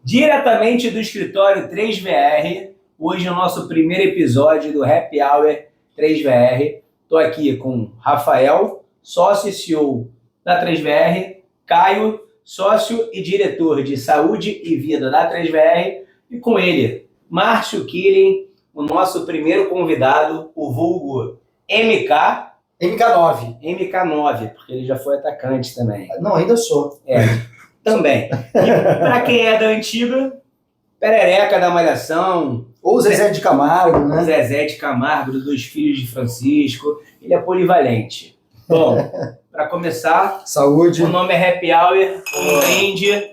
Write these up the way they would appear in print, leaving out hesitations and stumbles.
Diretamente do escritório 3VR, hoje é o nosso primeiro episódio do Happy Hour 3VR. Estou aqui com Rafael, sócio e CEO da 3VR, Caio, sócio e diretor de saúde e vida da 3VR, e com ele, Márcio Killing, o nosso primeiro convidado, o vulgo MK9. MK9, porque ele já foi atacante também. Não, ainda sou. Também. E para quem é da antiga, Perereca da Malhação. Ou Zezé de Camargo, né? Zezé de Camargo, dos Dois Filhos de Francisco. Ele é polivalente. Bom, para começar, Saúde. O nome é Happy Hour, um brinde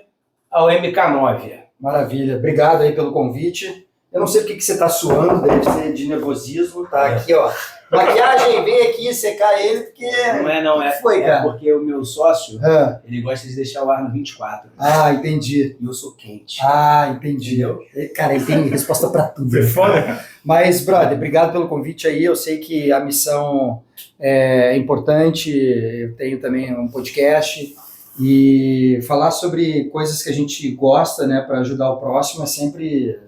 ao MK9. Maravilha. Obrigado aí pelo convite. Eu não sei porque que você tá suando, deve ser de nervosismo. Tá aqui, ó. Maquiagem, vem aqui secar ele, porque... Não é. Foi, cara? É porque o meu sócio, ele gosta de deixar o ar no 24. Ah, entendi. E eu sou quente. Ah, entendi. Cara, ele tem resposta pra tudo. Foi foda, cara. Mas, brother, obrigado pelo convite aí. Eu sei que a missão é importante. Eu tenho também um podcast. E falar sobre coisas que a gente gosta, né, para ajudar o próximo é sempre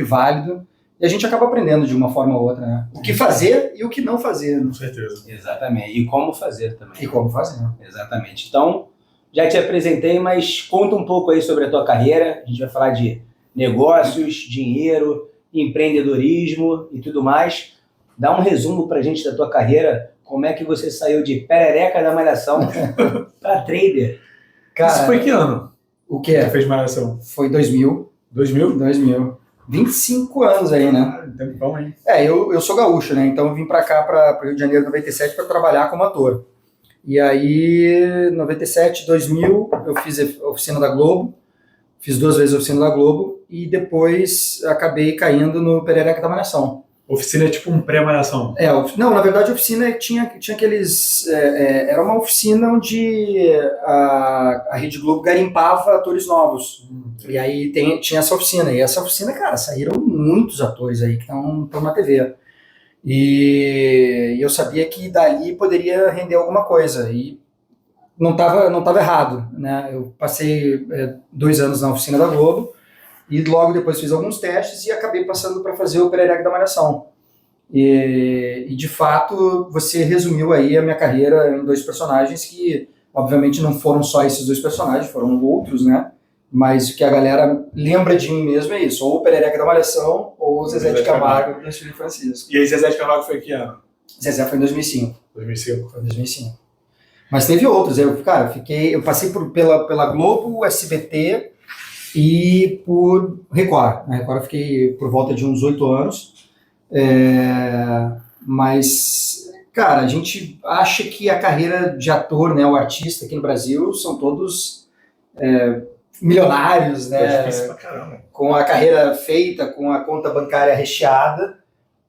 válido. E a gente acaba aprendendo de uma forma ou outra, né? O que fazer e o que não fazer. Né? Com certeza. Exatamente. E como fazer também. E como fazer. Exatamente. Então, já te apresentei, mas conta um pouco aí sobre a tua carreira. A gente vai falar de negócios, dinheiro, empreendedorismo e tudo mais. Dá um resumo pra gente da tua carreira. Como é que você saiu de Perereca da Malhação para trader? Cara, isso foi que ano? O que é? Você fez Malhação? Foi 2000. 2000? 25 anos aí, né? Ah, então bom, hein? Eu sou gaúcho, né? Então eu vim pra cá, para o Rio de Janeiro, em 97, para trabalhar como ator. E aí, 97, 2000, eu fiz a oficina da Globo, fiz 2 vezes a oficina da Globo, e depois acabei caindo no Perereca da Malhação. Oficina é tipo um pré-Malhação? Não, na verdade a oficina tinha aqueles... era uma oficina onde a Rede Globo garimpava atores novos. E aí tinha essa oficina. E essa oficina, cara, saíram muitos atores aí que estão na TV. E eu sabia que dali poderia render alguma coisa. E não tava errado, né? Eu passei 2 anos na oficina da Globo. E logo depois fiz alguns testes e acabei passando para fazer o Perereca da Malhação. E de fato, você resumiu aí a minha carreira em 2 personagens que, obviamente, não foram só esses 2 personagens, foram outros, né? Mas o que a galera lembra de mim mesmo é isso, ou o Perereca da Malhação, ou o Zezé de Camargo do Dois Filhos de Francisco. E aí Zezé de Camargo foi que ano? Zezé foi em 2005. 2005. Foi em 2005. Mas teve outros, eu passei pela Globo, SBT... e por Record. Na Record eu fiquei por volta de uns 8 anos. Mas, cara, a gente acha que a carreira de ator, né, o artista aqui no Brasil, são todos milionários, né? É difícil pra caramba. Com a carreira feita, com a conta bancária recheada.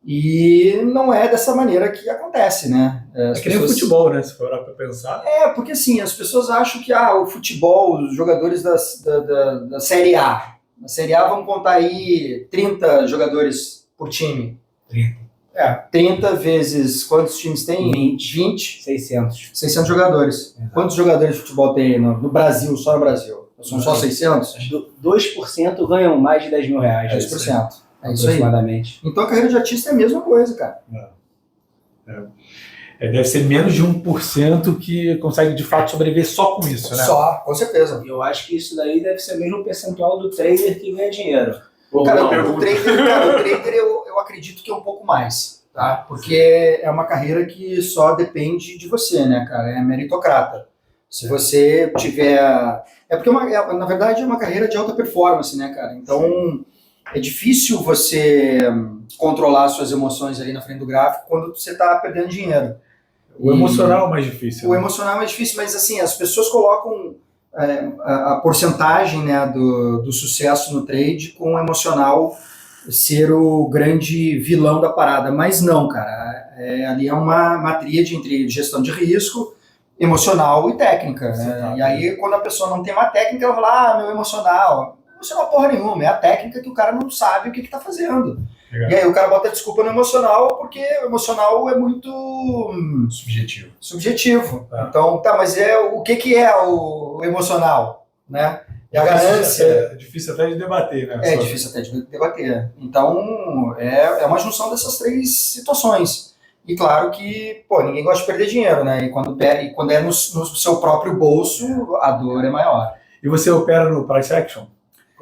E não é dessa maneira que acontece, né? É que nem o futebol, né? Se for pra pensar. Porque assim, as pessoas acham que o futebol, os jogadores da Série A. Na Série A vamos contar aí 30 jogadores por time. 30 vezes, quantos times tem? 20. 600 jogadores. Exato. Quantos jogadores de futebol tem no Brasil, só no Brasil? São só 600? 2% ganham mais de 10 mil reais. 2%. É isso aí. Aproximadamente. Então a carreira de artista é a mesma coisa, cara. Deve ser menos de 1% que consegue de fato sobreviver só com isso, né? Só, com certeza. Eu acho que isso daí deve ser mesmo o percentual do trader que ganha dinheiro. O trader eu acredito que é um pouco mais, tá? Porque é uma carreira que só depende de você, né, cara? É meritocrata. Se você tiver... porque na verdade é uma carreira de alta performance, né, cara? Então é difícil você controlar suas emoções ali na frente do gráfico quando você está perdendo dinheiro. O emocional é mais difícil. O emocional é mais difícil, mas assim, as pessoas colocam a porcentagem, né, do sucesso no trade com o emocional ser o grande vilão da parada, mas não, cara, ali é uma tríade entre gestão de risco, emocional e técnica, né? E aí quando a pessoa não tem uma técnica, ela fala, meu emocional porra nenhuma, é a técnica que o cara não sabe o que está fazendo. Legal. E aí o cara bota desculpa no emocional, porque o emocional é muito... subjetivo. Então, mas o que é o emocional, né? E a ganância... É difícil até de debater, né? É difícil até de debater. Então, é uma junção dessas três situações. E claro que, pô, ninguém gosta de perder dinheiro, né? E quando é no seu próprio bolso, a dor é maior. E você opera no price action?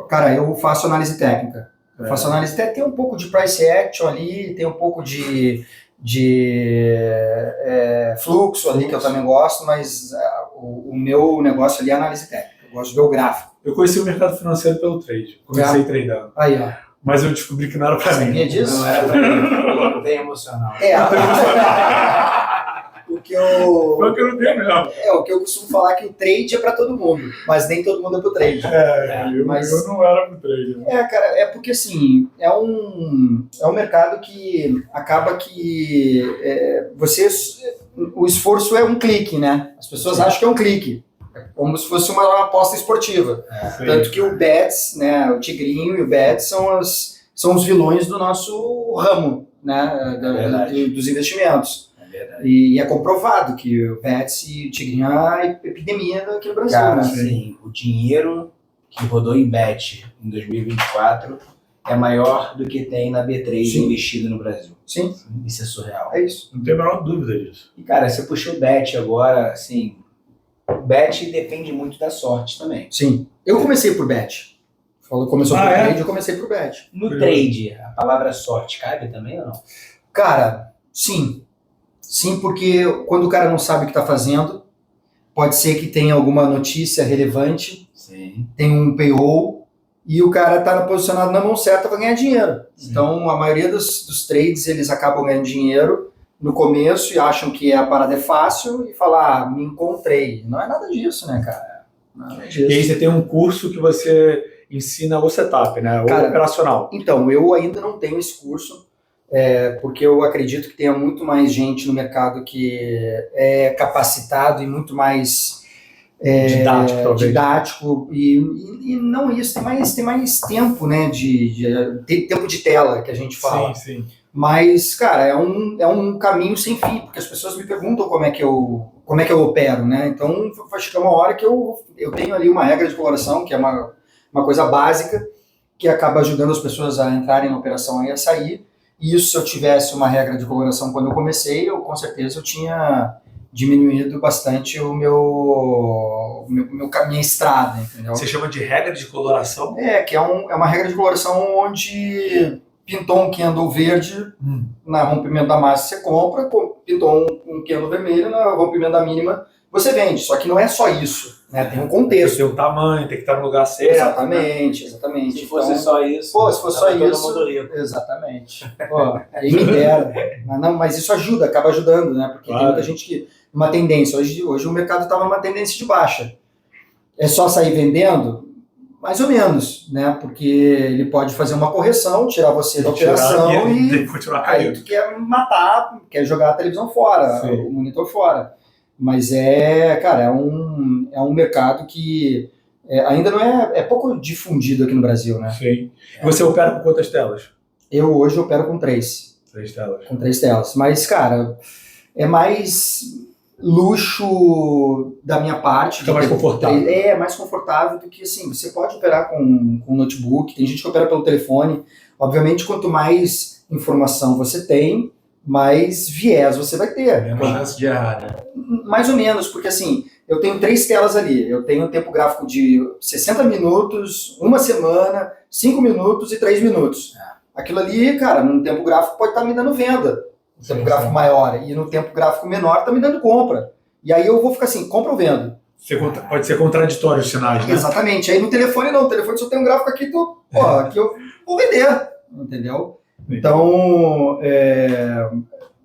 Cara, eu faço análise técnica. Faço análise técnica, tem um pouco de price action ali, tem um pouco de fluxo ali, que eu também gosto, mas o meu negócio ali é análise técnica. Eu gosto de ver o gráfico. Eu conheci o mercado financeiro pelo trade. Comecei tradando. Aí, ó. Mas eu descobri que não era pra mim. Sabia disso? Não era pra mim, foi bem emocional. O que eu... Foi o que eu não tenho mesmo. o que eu costumo falar é que o trade é pra todo mundo, mas nem todo mundo é pro trade. Mas eu não era pro trade. Né? Cara, é porque assim, é um mercado que acaba que o esforço é um clique, né? As pessoas acham que é um clique. É como se fosse uma aposta esportiva. Tanto que o Bets, né, o Tigrinho e o Bets são os vilões do nosso ramo, né, dos investimentos. E é comprovado que o Bets e o Tigrinho é a epidemia aqui no Brasil. Cara, né? assim, o dinheiro que rodou em Bet em 2024 é maior do que tem na B3 Sim. investido no Brasil. Sim. Isso é surreal. É isso. Não tenho a menor dúvida disso. E, cara, você puxou o Bet agora, assim, o Bet depende muito da sorte também. Sim. Eu comecei por Bet. Começou por é? trade, eu comecei por Bet. No trade, a palavra sorte cabe também ou não? Cara, sim. Sim, porque quando o cara não sabe o que está fazendo, pode ser que tenha alguma notícia relevante, Sim. tem um payroll, e o cara está posicionado na mão certa para ganhar dinheiro. Sim. Então, a maioria dos trades, eles acabam ganhando dinheiro no começo e acham que a parada é fácil e falar, me encontrei. Não é nada disso, né, cara? Nada disso. E aí você tem um curso que você ensina o setup, né? O Cara, operacional. Então, eu ainda não tenho esse curso, porque eu acredito que tenha muito mais gente no mercado que é capacitado e muito mais Didático, talvez. didático e não isso, tem mais tempo, né, tem tempo de tela que a gente fala. Sim. Mas, cara, é um caminho sem fim, porque as pessoas me perguntam como é que eu opero, né? Então, vai chegar uma hora que eu tenho ali uma regra de coloração, que é uma coisa básica, que acaba ajudando as pessoas a entrarem na operação e a sair. E isso, se eu tivesse uma regra de coloração quando eu comecei, com certeza eu tinha diminuído bastante minha estrada, entendeu? Você chama de regra de coloração? Que é uma regra de coloração onde pintou um candle verde na rompimento da massa, você compra, pintou um candle vermelho na rompimento da mínima, você vende. Só que não é só isso, né? Tem um contexto. Tem que ter o tamanho, tem que estar no lugar certo. Exatamente. Se fosse só isso, se fosse só tava todo isso, mundo rico. exatamente. Aí me dera. Mas isso ajuda, acaba ajudando, né? Porque tem muita gente que... Uma tendência. Hoje o mercado estava numa tendência de baixa. É só sair vendendo? Mais ou menos, né? Porque ele pode fazer uma correção, tirar você da operação e continuar aí caindo. tu quer matar, quer jogar a televisão fora, Sim. o monitor fora. Mas cara, é um mercado que ainda não é pouco difundido aqui no Brasil, né? Sim. E você opera com quantas telas? Eu hoje opero com 3. 3 telas. Com 3 telas. Mas, cara, é mais luxo da minha parte. Fica mais confortável. É mais confortável do que, assim, você pode operar com notebook, tem gente que opera pelo telefone. Obviamente, quanto mais informação você tem, mais viés você vai ter. Menos chance de errar, né? Mais ou menos, porque assim, eu tenho 3 telas ali. Eu tenho um tempo gráfico de 60 minutos, 1 semana, 5 minutos e 3 minutos. Aquilo ali, cara, num tempo gráfico pode estar me dando venda. No tempo gráfico maior. E no tempo gráfico menor tá me dando compra. E aí eu vou ficar assim, compra ou vendo? Pode ser contraditório os sinais, né? Exatamente. Aí no telefone não. No telefone só tem um gráfico aqui, aqui eu vou vender. Entendeu? Então,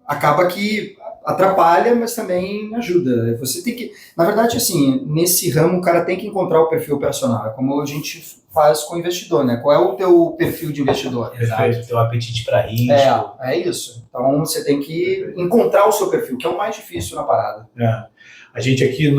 acaba que atrapalha, mas também ajuda. Você tem que... Na verdade, assim, nesse ramo o cara tem que encontrar o perfil operacional. É como a gente faz com o investidor, né? Qual é o teu perfil de investidor? Exato, teu apetite para risco. É isso. Então você tem que encontrar o seu perfil, que é o mais difícil na parada. A gente aqui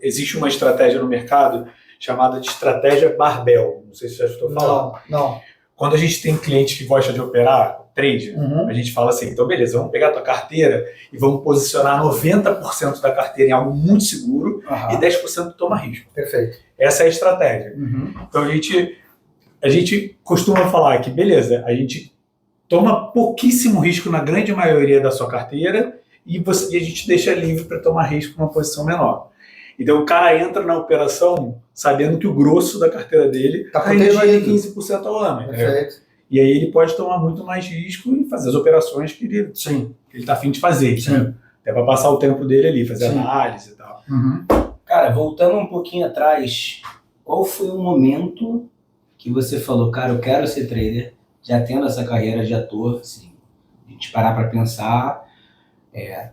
existe uma estratégia no mercado chamada de estratégia barbell. Não sei se você já escutou falar. Não. quando a gente tem cliente que gosta de operar trade, a gente fala assim, então beleza, vamos pegar a tua carteira e vamos posicionar 90% da carteira em algo muito seguro e 10% toma risco. Perfeito. Essa é a estratégia. Então a gente costuma falar que, beleza, a gente toma pouquíssimo risco na grande maioria da sua carteira e a gente deixa livre para tomar risco numa posição menor. Então o cara entra na operação sabendo que o grosso da carteira dele Tá rendendo ali protegido. 15% ao ano. Perfeito. E aí ele pode tomar muito mais risco e fazer as operações que ele está a fim de fazer. Né? Até para passar o tempo dele ali, fazer análise e tal. Cara, voltando um pouquinho atrás, qual foi o momento que você falou, cara, eu quero ser trader, já tendo essa carreira de ator, assim, a gente parar para pensar,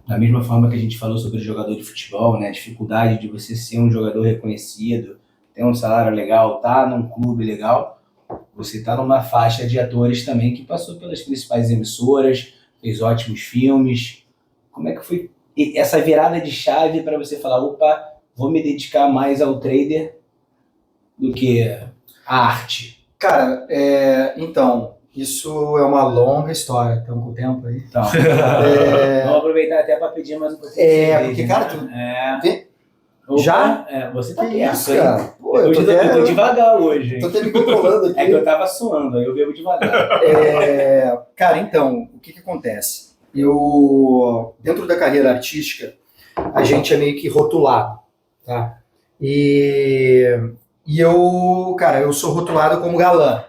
da mesma forma que a gente falou sobre jogador de futebol, né, a dificuldade de você ser um jogador reconhecido, ter um salário legal, tá num clube legal, você tá numa faixa de atores também que passou pelas principais emissoras, fez ótimos filmes. Como é que foi essa virada de chave para você falar, opa, vou me dedicar mais ao trader do que à arte? Cara, então, isso é uma longa história. Estamos com o tempo aí? Então, vamos aproveitar até para pedir mais um pouquinho de cerveja, porque, cara, Opa, já? Você tá Que perto, isso, hein? cara? Pô, Eu tô devagar hoje, hein? Tô até me controlando aqui. É que eu tava suando, aí eu bebo devagar. Cara, então, o que acontece? Dentro da carreira artística, a gente é meio que rotulado, tá? E eu sou rotulado como galã.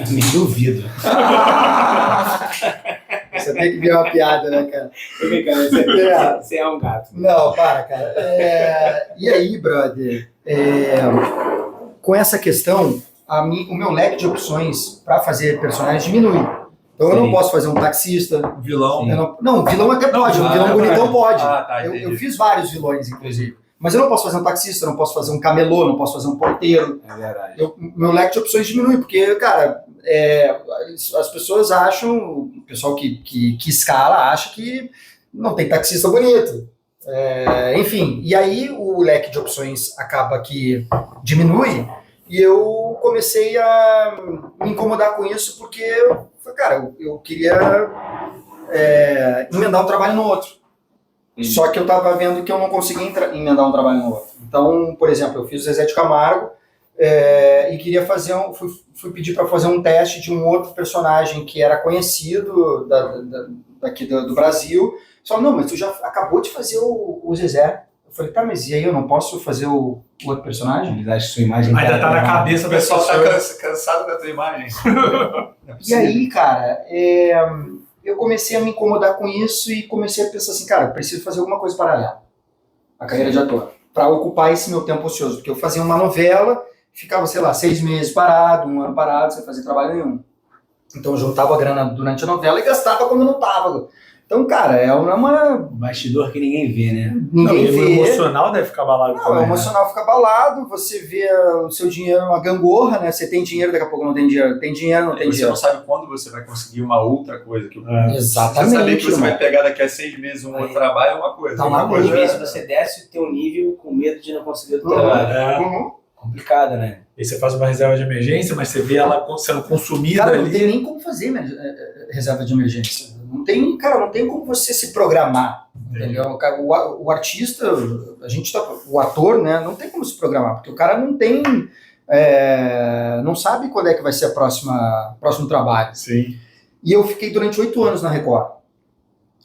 Me duvido. Você tem que ver uma piada, né, cara? Você é um gato. Não, para, cara. E aí, brother, com essa questão, o meu leque de opções para fazer personagens diminui. Então eu não posso fazer um taxista. Vilão. Não, vilão até pode, um vilão bonitão pode. Tá, eu fiz vários vilões, inclusive. Mas eu não posso fazer um taxista, não posso fazer um camelô, não posso fazer um porteiro. É verdade. Meu leque de opções diminui, porque, cara, as pessoas acham, o pessoal que escala acha que não tem taxista bonito. Enfim, e aí o leque de opções acaba que diminui e eu comecei a me incomodar com isso porque, cara, eu queria emendar um trabalho no outro. Só que eu tava vendo que eu não conseguia emendar um trabalho no outro. Então, por exemplo, eu fiz o Zezé de Camargo e queria fazer fui pedir para fazer um teste de um outro personagem que era conhecido daqui do Brasil. Só não, mas tu já acabou de fazer o Zezé. Eu falei, tá, mas e aí eu não posso fazer o outro personagem? Eles acham que sua imagem Ainda tá na cabeça O da pessoal tá pessoa. cansado da tua imagem. E aí, cara, eu comecei a me incomodar com isso e comecei a pensar assim, cara, eu preciso fazer alguma coisa paralela à carreira de ator, para ocupar esse meu tempo ocioso, porque eu fazia uma novela, ficava, sei lá, 6 meses parado, 1 ano parado, sem fazer trabalho nenhum. Então eu juntava a grana durante a novela e gastava quando não tava. Então, cara, é uma... Bastidor que ninguém vê, né? Ninguém O vê. emocional deve ficar abalado Não, também, o emocional fica abalado, você vê o seu dinheiro uma gangorra, né? Você tem dinheiro, daqui a pouco não tem dinheiro. Tem dinheiro, não tem Você dinheiro. não sabe quando você vai conseguir uma outra coisa. Exatamente. Você saber que você irmão. vai pegar daqui a 6 meses um outro trabalho é uma coisa. Tá uma Outra coisa. Às vezes você desce o teu nível com medo de não conseguir outro trabalho. Uhum. Complicado, né? Aí você faz uma reserva de emergência, mas você vê ela sendo consumida Cara, não ali. tem nem como fazer reserva de emergência. Não tem como você se programar, entendeu? O artista, o ator, né, não tem como se programar, porque o cara não tem, não sabe quando é que vai ser próximo trabalho. Sim. E eu fiquei durante 8 anos na Record.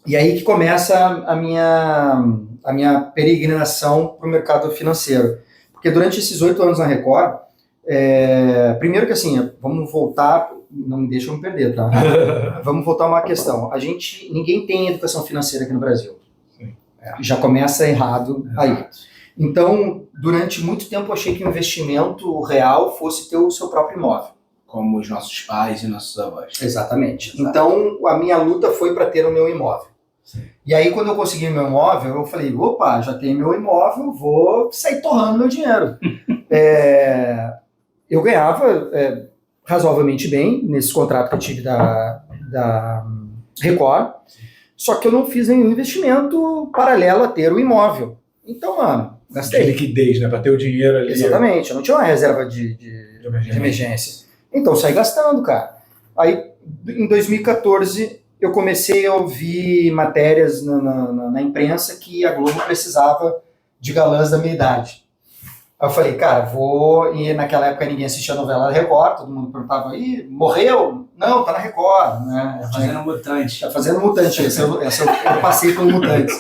E aí que começa a minha peregrinação para o mercado financeiro. Porque durante esses 8 anos na Record, primeiro que assim, vamos voltar, não me deixa eu me perder, tá? Vamos voltar a uma questão. Ninguém tem educação financeira aqui no Brasil. Sim. Já começa errado aí. Então, durante muito tempo eu achei que o investimento real fosse ter o seu próprio imóvel. Como os nossos pais e nossos avós. Exatamente. Exato. Então, a minha luta foi para ter o meu imóvel. Sim. E aí, quando eu consegui o meu imóvel, eu falei, opa, já tenho meu imóvel, vou sair torrando meu dinheiro. Eu ganhava razoavelmente bem nesse contrato que eu tive da Record, só que eu não fiz nenhum investimento paralelo a ter o imóvel. Então, mano, De gastei. liquidez, né? Pra ter o dinheiro ali. Exatamente, eu não tinha uma reserva de emergência. Então, eu saí gastando, cara. Aí, em 2014, eu comecei a ouvir matérias na imprensa que a Globo precisava de galãs da minha idade. Aí eu falei, cara, vou... E naquela época ninguém assistia a novela da Record, todo mundo perguntava, ih, morreu? Não, tá na Record, né? Fazendo Mutante. Tá fazendo Mutante, eu passei pelo Mutante.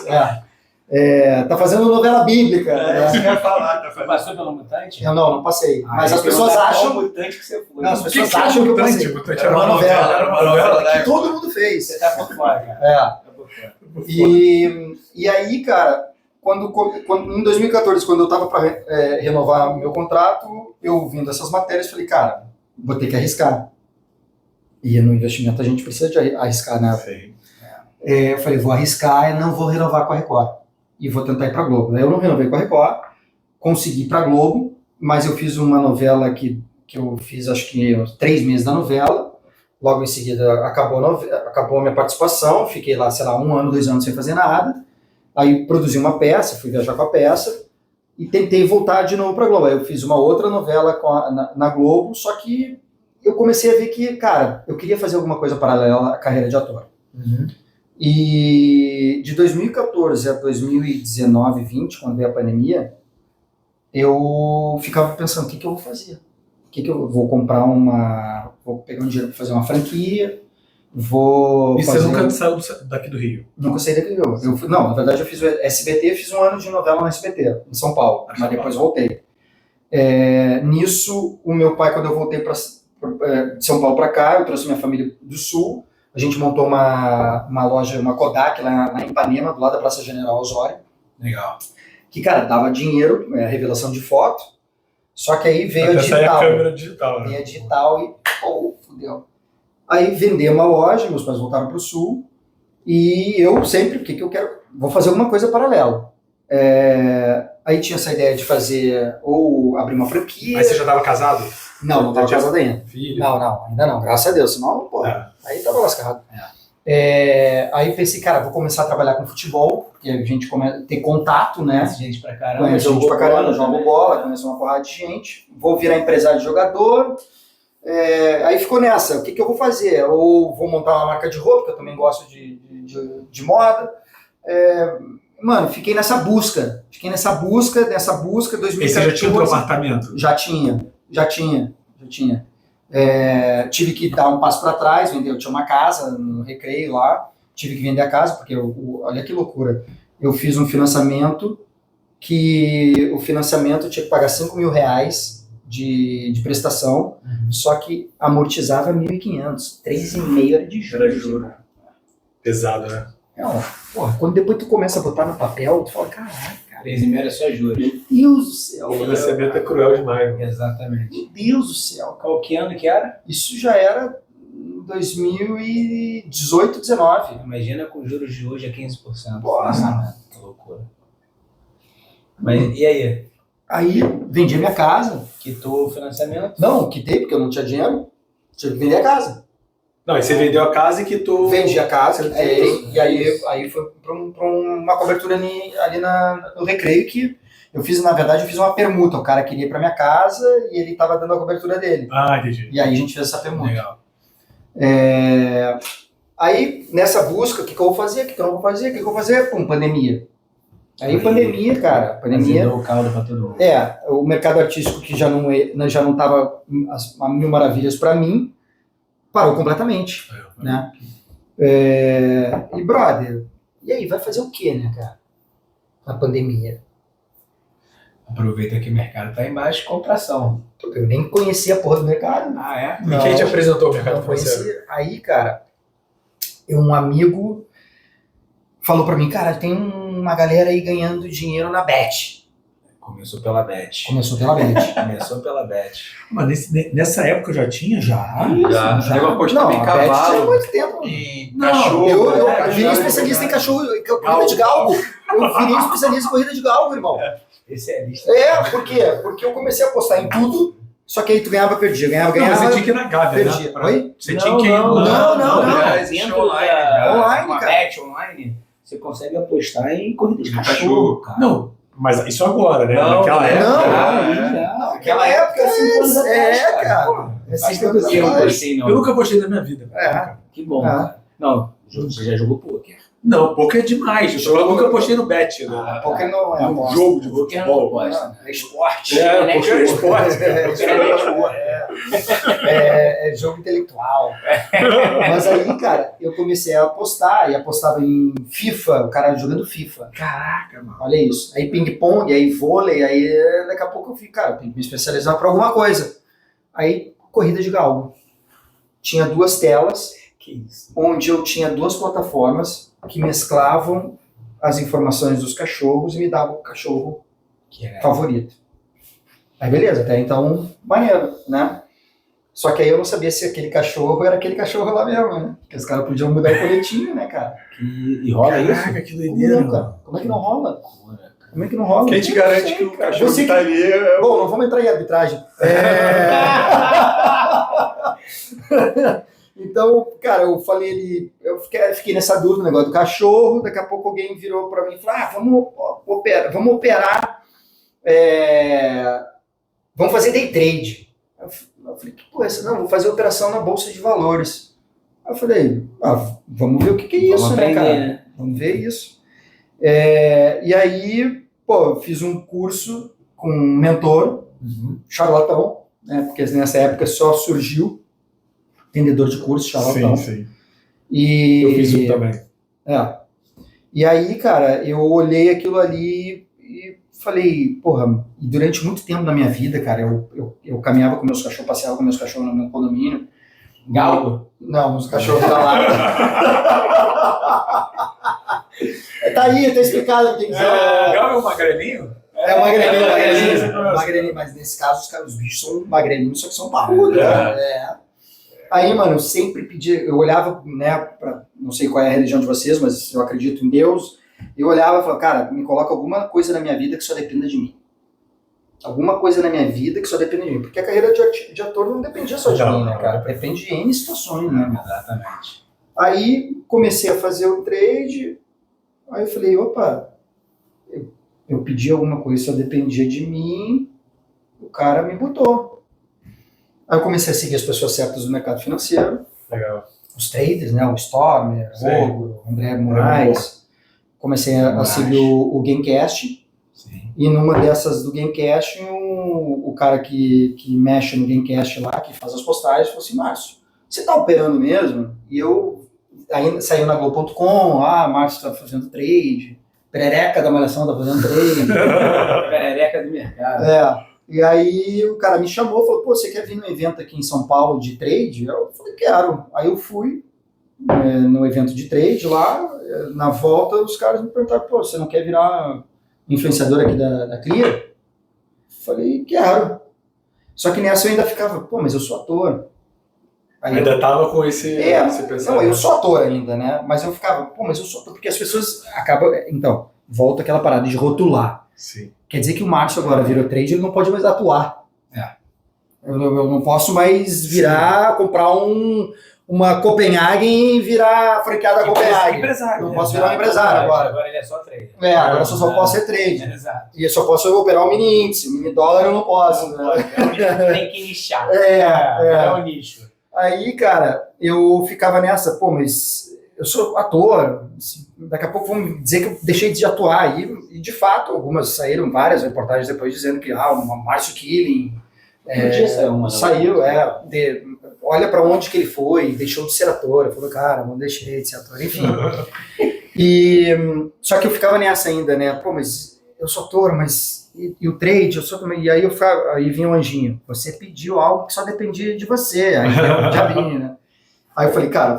Tá fazendo novela bíblica. Isso que eu ia falar, tá Você fazendo. passou pelo Mutante? Eu não passei. Mas Ah, as pessoas acham... Qual Mutante que você foi? Não, as O pessoas que é acham que eu passei. Mutante? Era uma novela. Era uma novela da Que época. todo mundo fez. Você tá por fora, cara. É. Tá por fora. E aí, cara, em 2014, quando eu estava para renovar meu contrato, eu vindo essas matérias, falei, cara, vou ter que arriscar. E no investimento a gente precisa de arriscar, né? Sim. Eu falei, vou arriscar e não vou renovar com a Record. E vou tentar ir para a Globo. Daí eu não renovei com a Record, consegui ir para a Globo, mas eu fiz uma novela que eu fiz, acho que 3 meses da novela. Logo em seguida acabou a minha participação, fiquei lá, sei lá, 1 ano, 2 anos sem fazer nada. Aí produzi uma peça, fui viajar com a peça e tentei voltar de novo para a Globo. Aí eu fiz uma outra novela na Globo, só que eu comecei a ver que, cara, eu queria fazer alguma coisa paralela à carreira de ator. E de 2014 a 2019, 20, quando veio a pandemia, eu ficava pensando, o que eu vou fazer? O que eu vou comprar vou pegar um dinheiro para fazer uma franquia, vou E fazer... você nunca saiu daqui do Rio? Nunca saí daqui. Não, na verdade eu fiz o SBT, fiz 1 ano de novela no SBT, em São Paulo, mas depois voltei. Nisso, o meu pai, quando eu voltei de São Paulo para cá, eu trouxe minha família do Sul, a gente montou uma loja, uma Kodak lá em Ipanema, do lado da Praça General Osório. Legal. Que, cara, dava dinheiro, revelação de foto, só que aí veio Até a sair digital. a câmera digital, né? Veio a digital e, fudeu. Aí vendei uma loja, meus pais voltaram para o Sul, e eu sempre, o que eu quero? Vou fazer alguma coisa paralela. Aí tinha essa ideia de fazer, ou abrir uma franquia. Aí você já estava casado? Não estava casado ainda. Filho? Não, ainda não, graças a Deus, senão, pô, aí tava lascado. Aí pensei, cara, vou começar a trabalhar com futebol, porque a gente começa a ter contato, né? Conhece gente pra caramba. Conheço gente pra caramba, jogo também. bola, conheço uma porrada de gente, vou virar empresário de jogador. Aí ficou nessa, o que eu vou fazer? Ou vou montar uma marca de roupa, que eu também gosto de moda. Mano, fiquei nessa busca, 2014. E você já tinha um apartamento? Já tinha. Tive que dar um passo para trás, eu tinha uma casa no Recreio lá, tive que vender a casa, porque olha que loucura, eu fiz um financiamento que o financiamento tinha que pagar R$5.000 de prestação, só que amortizava 1.500, 3,5 era de juros. Pesado, né? Porra, quando depois tu começa a botar no papel, tu fala, caralho, cara, 13 era só juros. meu Deus do céu. O financiamento é cruel demais. Né? Exatamente. Meu Deus do céu. Qual que ano que era? Isso já era em 2018, 19. Imagina com juros de hoje a 15%. Porra. Que loucura. Mas e aí? Aí vendi a minha casa. Quitou o financiamento? Não, quitei porque eu não tinha dinheiro. Tive que vender a casa. Não, aí você vendeu a casa e quitou... Vendi a casa, quitei. E aí foi pra uma cobertura ali no Recreio que eu fiz, na verdade, eu fiz uma permuta. O cara queria ir pra minha casa e ele tava dando a cobertura dele. Ah, entendi. E aí a gente fez essa permuta. Legal. Aí, nessa busca, o que eu vou fazer, o que eu não vou fazer, o que eu vou fazer? Pum, pandemia. Aí, pandemia, cara, pandemia... Deu o caldo pra todo mundo. O mercado artístico que já não estava a mil maravilhas para mim, parou completamente, né? E, brother, e aí, vai fazer o quê, né, cara? Na pandemia. Aproveita que o mercado tá embaixo, compração. Eu nem conhecia a porra do mercado. Ah, é? E quem te apresentou o mercado Não financeiro? conhecia. Aí, cara, um amigo falou pra mim, cara, tem uma galera aí ganhando dinheiro na Bet. Começou pela Bet. Começou pela Bet. Começou pela Bet. Mas nessa época já tinha? Já. Eu apostava em a Bet tinha cavalo, muito tempo. em Não, cachorro. eu virei especialista em cachorro, corrida de galgo. Eu virei especialista em corrida de galgo, irmão. Esse é a lista. Por quê? Porque eu comecei a apostar em tudo, só que aí tu ganhava, perdia, ganhava, Não, ganhava. você tinha que ir na Gávea, perdia. né? Oi? Você tinha que ir não. Dentro Online, da online, uma cara. Bet online, você consegue apostar em corrida de De cachorro, cachorro. cara. Não, Mas isso agora, né? Não, Naquela época. Não, naquela época, 5 anos atrás, cara. É Faz 5 anos tempo que eu não atrás. gostei, não. Eu nunca gostei da minha vida. Que bom, É. cara. Não, você já jogou poker. Não, poker é demais. Eu nunca apostei no bet. Né? Poker não é É um aposta. jogo de Poker não futebol. gosta. É esporte. É, poker é esporte. Poker é network. É jogo intelectual. Mas aí, cara, eu comecei a apostar e apostava em FIFA, o cara jogando FIFA. Caraca, mano. Olha isso. Aí ping-pong, aí vôlei, aí daqui a pouco eu fico, cara, eu tenho que me especializar para alguma coisa. Aí, corrida de galgo. Tinha 2 telas, Que isso. onde eu tinha 2 plataformas que mesclavam as informações dos cachorros e me davam o cachorro Que é. favorito. Aí beleza, até então, maneiro, né? Só que aí eu não sabia se aquele cachorro era aquele cachorro lá mesmo, né? Porque os caras podiam mudar o coletinho, né, cara? E rola isso? Caraca, que Como doideira. não, cara? Como é que não rola? Como é que não rola? Quem te Eu não garante sei, que o cara. cachorro Você que tá ali é Bom, não vamos entrar em arbitragem. Então, cara, eu falei ali, eu fiquei nessa dúvida, o negócio do cachorro, daqui a pouco alguém virou pra mim e falou, vamos operar, vamos fazer day trade. Eu falei, que porra é essa? Não, vou fazer operação na Bolsa de Valores. Aí eu falei, vamos ver o que é isso, Vamos né, aprender, cara? né? Vamos ver isso. E aí, pô, eu fiz um curso com um mentor, charlatão, né? Porque nessa época só surgiu vendedor de curso, charlatão. Sim. E, Eu fiz um também. E aí, cara, eu olhei aquilo ali e falei, porra, e durante muito tempo da minha vida, cara, eu caminhava com meus cachorros, passeava com meus cachorros no meu condomínio. Galgo. Não, os cachorros da lá. Tá aí, tá explicado quem quiser. Gal é um magrelinho? É um magrelinho, É. magrelinho, mas nesse caso os bichos são magrelinhos, só que são parrudos, cara. Aí, mano, eu sempre pedi, eu olhava, né, não sei qual é a religião de vocês, mas eu acredito em Deus, eu olhava e falava, cara, me coloca alguma coisa na minha vida que só dependa de mim. Alguma coisa na minha vida que só depende de mim. Porque a carreira de ator não dependia só de mim, né, cara? Depende de N situações, né? Exatamente. Aí comecei a fazer o trade, aí eu falei, opa, eu pedi alguma coisa que só dependia de mim, o cara me botou. Aí eu comecei a seguir as pessoas certas do mercado financeiro, Legal. os traders, né? O Stormer, Sim. o André Moraes. Comecei a seguir o Gamecast. Sim. E numa dessas do Gamecast, o cara que mexe no Gamecast lá, que faz as postagens, falou assim, Márcio, você tá operando mesmo? E eu, aí saiu na Globo.com, Márcio tá fazendo trade, Perereca da Malhação tá fazendo trade. Perereca do mercado. E aí o cara me chamou, falou, pô, você quer vir num evento aqui em São Paulo de trade? Eu falei, quero. Aí eu fui no evento de trade lá, na volta os caras me perguntaram, pô, você não quer virar influenciador aqui da Clear? Falei, quero. Só que nessa eu ainda ficava, pô, mas eu sou ator. Aí Ainda tava com esse pensamento. não, eu sou ator ainda, né? Mas eu ficava, pô, mas eu sou ator, porque as pessoas acabam, então, volta aquela parada de rotular. Sim. Quer dizer que o Márcio agora virou trade, ele não pode mais atuar. Eu não posso mais virar, comprar uma Copenhagen e virar franqueada Copenhagen. Empresário. Não posso virar um empresário agora. Agora ele é só trader. Agora eu só posso ser trade. Exato. E eu só posso operar o mini índice. O mini dólar eu não posso. Né? Tem que nichar. É. o nicho. Aí, cara, eu ficava nessa, pô, mas eu sou ator, daqui a pouco vão dizer que eu deixei de atuar. E de fato, algumas saíram, várias reportagens depois dizendo que, o Márcio Killing saiu, olha pra onde que ele foi, deixou de ser ator. Eu falei, cara, não deixei de ser ator, enfim. Só que eu ficava nessa ainda, né, pô, mas eu sou ator, mas... E o trade, eu sou também. E aí vinha o anjinho. Você pediu algo que só dependia de você. Aí veio o diabinho, né? Aí eu falei, cara,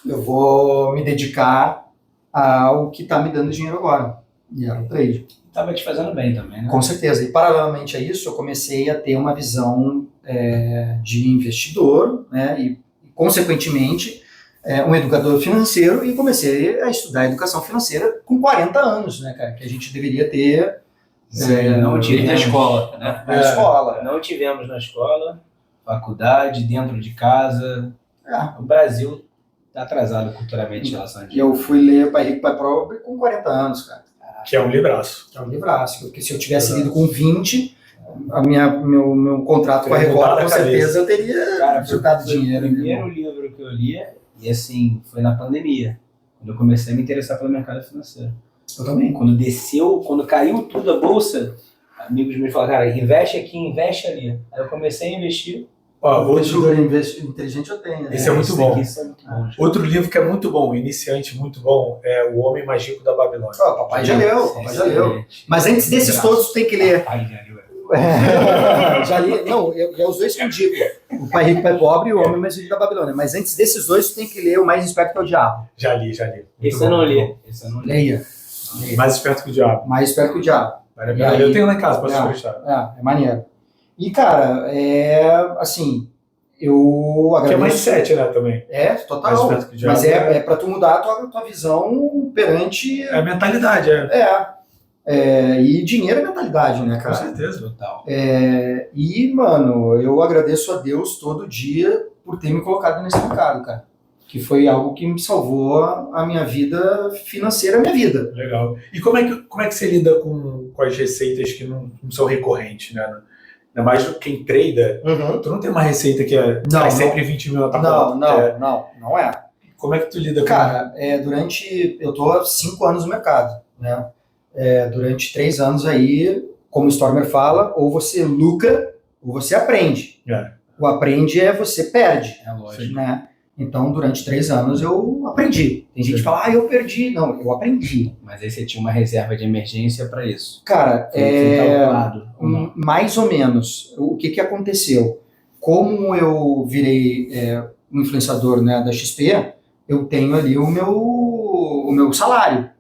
eu vou me dedicar ao que tá me dando dinheiro agora. E era o trade. Tava te fazendo bem também, né? Com certeza. E paralelamente a isso, eu comecei a ter uma visão de investidor, né? E consequentemente, um educador financeiro, e comecei a estudar educação financeira com 40 anos, né, cara? Que a gente deveria ter. Não tive na escola, né? Na escola. Não tivemos na escola, faculdade, dentro de casa. O Brasil tá atrasado culturalmente em relação a isso. E eu fui ler Pai Rico, Pai Pobre com 40 anos, cara. Que é um livraço. Que é um livraço. Porque se eu tivesse lido com 20, meu contrato com a Teria Record, mudado a com cabeça. certeza eu teria Cara, juntado foi dinheiro. o primeiro livro que eu li, e assim, foi na pandemia. Quando eu comecei a me interessar pelo mercado financeiro. Eu também. Quando caiu tudo a bolsa, amigos meus falaram, cara, investe aqui, investe ali. Aí eu comecei a investir. Ó, O outro, investidor inteligente eu tenho. Né? Esse é muito bom. Isso é muito bom. outro livro que é muito bom, iniciante muito bom, é O Homem Mais Rico da Babilônia. Ó, papai já leu, papai já leu. Mas antes desses todos, tu tem que ler. Papai já leu. Já li, não, os dois que eu digo. O Pai Rico, Pai Pobre e o Homem Mais Rico da Babilônia. Mas antes desses dois, tu tem que ler O Mais Esperto que é o Diabo. Já li. Muito Esse bom, eu não muito li. bom. Esse eu não li. Leia. Mais Esperto que o Diabo. Mais Esperto que o Diabo. Vale a E pena. aí- Eu tenho lá em casa, posso gostar. É maneiro. E, cara, assim, eu Que é agradeço. mindset, né, também. É, total. Mais Esperto que o Diabo. Mas é pra tu mudar a tua visão perante. É a mentalidade, E dinheiro é mentalidade, né, com cara? certeza. Total. E, mano, eu agradeço a Deus todo dia por ter me colocado nesse mercado, cara. Que foi algo que me salvou a minha vida financeira, a minha vida. Legal. E como é que você lida com as receitas que não são recorrentes, né? Ainda mais quem trada, tu não tem uma receita que Não, sempre 20 mil na tua Não, conta. não é. Como é que tu lida com Cara, eu tô há 5 anos no mercado, né? Durante 3 anos aí, como o Stormer fala, ou você lucra ou você aprende. O aprende você perde, É lógico. né? Então, durante 3 anos eu aprendi. Tem gente que fala, eu perdi. Não, eu aprendi. Mas aí você tinha uma reserva de emergência para isso. Cara, Foi calculado. ou não? mais ou menos. O que aconteceu? Como eu virei um influenciador, né, da XP, eu tenho ali o meu salário.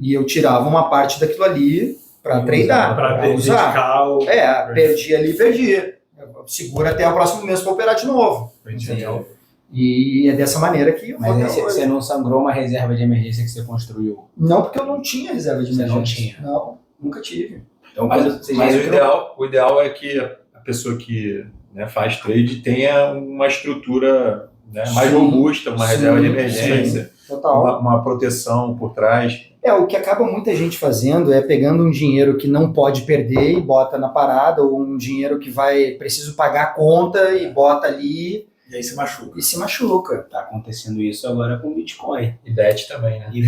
E eu tirava uma parte daquilo ali para treinar, para pra usar. dedicar o... Perdi ali, perdi. Segura até o próximo mês para operar de novo. Entendeu? E é dessa maneira que eu vou Mas aí até hoje. você não sangrou uma reserva de emergência que você construiu. Não, porque eu não tinha reserva de Você emergência. não tinha? Não, nunca tive. Então, quando você Mas já o ideal é que a pessoa que, né, faz trade tenha uma estrutura, né, mais Sim, robusta, uma reserva de emergência, Total. uma proteção por trás. O que acaba muita gente fazendo é pegando um dinheiro que não pode perder e bota na parada, ou um dinheiro que preciso pagar a conta e bota ali E aí se machuca. e se machuca. tá acontecendo isso agora com o Bitcoin. E bet também, né? E